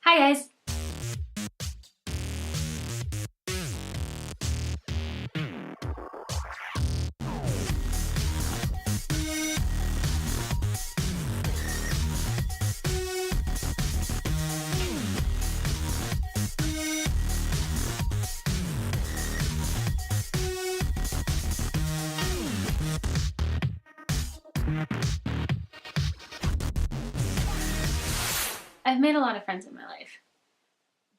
Hi guys! I've made a lot of friends in my life,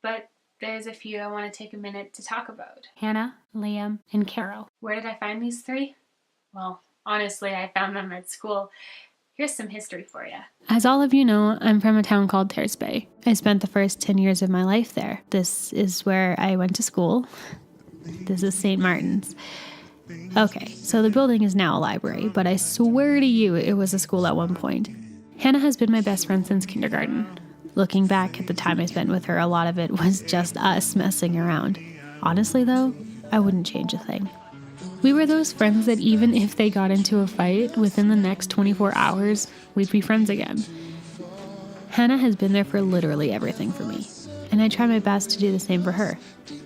but there's a few I want to take a minute to talk about. Hannah, Liam, and Carol. Where did I find these three? Well, honestly, I found them at school. Here's some history for you. As all of you know, I'm from a town called Terrace Bay. I spent the first 10 years of my life there. This is where I went to school. This is St. Martin's. Okay, so the building is now a library, but I swear to you it was a school at one point. Hannah has been my best friend since kindergarten. Looking back at the time I spent with her, a lot of it was just us messing around. Honestly though, I wouldn't change a thing. We were those friends that even if they got into a fight, within the next 24 hours, we'd be friends again. Hannah has been there for literally everything for me, and I try my best to do the same for her.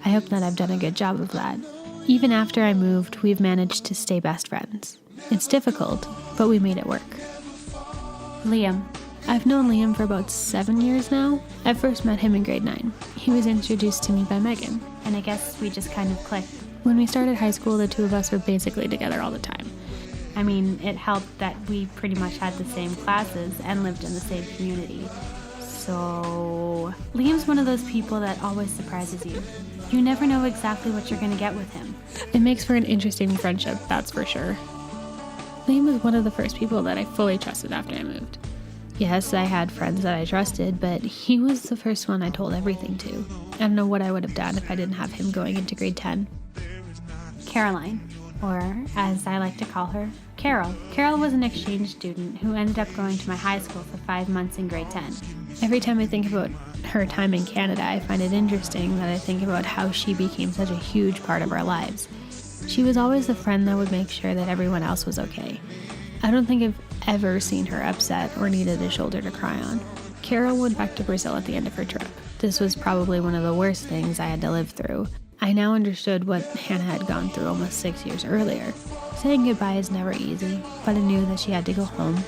I hope that I've done a good job of that. Even after I moved, we've managed to stay best friends. It's difficult, but we made it work. Liam. I've known Liam for about 7 years now. I first met him in grade 9. He was introduced to me by Megan, and I guess we just kind of clicked. When we started high school, the two of us were basically together all the time. I mean, it helped that we pretty much had the same classes and lived in the same community. So, Liam's one of those people that always surprises you. You never know exactly what you're going to get with him. It makes for an interesting friendship, that's for sure. Liam was one of the first people that I fully trusted after I moved. Yes, I had friends that I trusted, but he was the first one I told everything to. I don't know what I would have done if I didn't have him going into grade 10. Caroline, or as I like to call her, Carol. Carol was an exchange student who ended up going to my high school for 5 months in grade 10. Every time I think about her time in Canada, I find it interesting that I think about how she became such a huge part of our lives. She was always the friend that would make sure that everyone else was okay. I don't think I've ever seen her upset or needed a shoulder to cry on. Carol went back to Brazil at the end of her trip. This was probably one of the worst things I had to live through. I now understood what Hannah had gone through almost 6 years earlier. Saying goodbye is never easy, but I knew that she had to go home.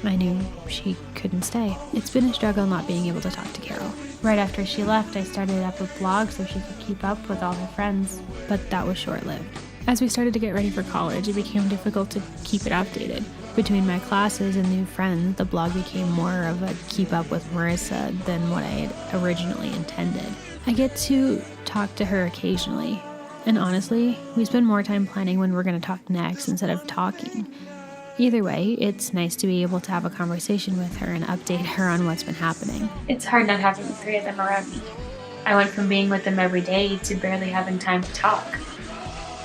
I knew she couldn't stay. It's been a struggle not being able to talk to Carol. Right after she left, I started up a blog so she could keep up with all her friends, but that was short-lived. As we started to get ready for college, it became difficult to keep it updated. Between my classes and new friends, the blog became more of a keep up with Marissa than what I had originally intended. I get to talk to her occasionally, and honestly, we spend more time planning when we're going to talk next instead of talking. Either way, it's nice to be able to have a conversation with her and update her on what's been happening. It's hard not having the three of them around me. I went from being with them every day to barely having time to talk.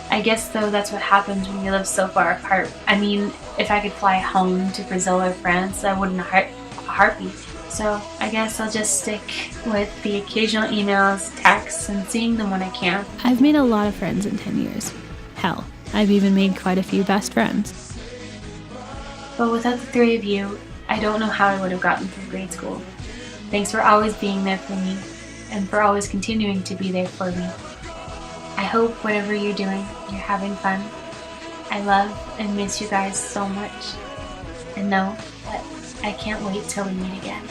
I guess, though, that's what happens when you live so far apart. I mean, if I could fly home to Brazil or France, I wouldn't a heartbeat. So I guess I'll just stick with the occasional emails, texts, and seeing them when I can. I've made a lot of friends in 10 years. Hell, I've even made quite a few best friends. But without the three of you, I don't know how I would have gotten through grade school. Thanks for always being there for me, and for always continuing to be there for me. I hope whatever you're doing, you're having fun. I love and miss you guys so much. And know that I can't wait till we meet again.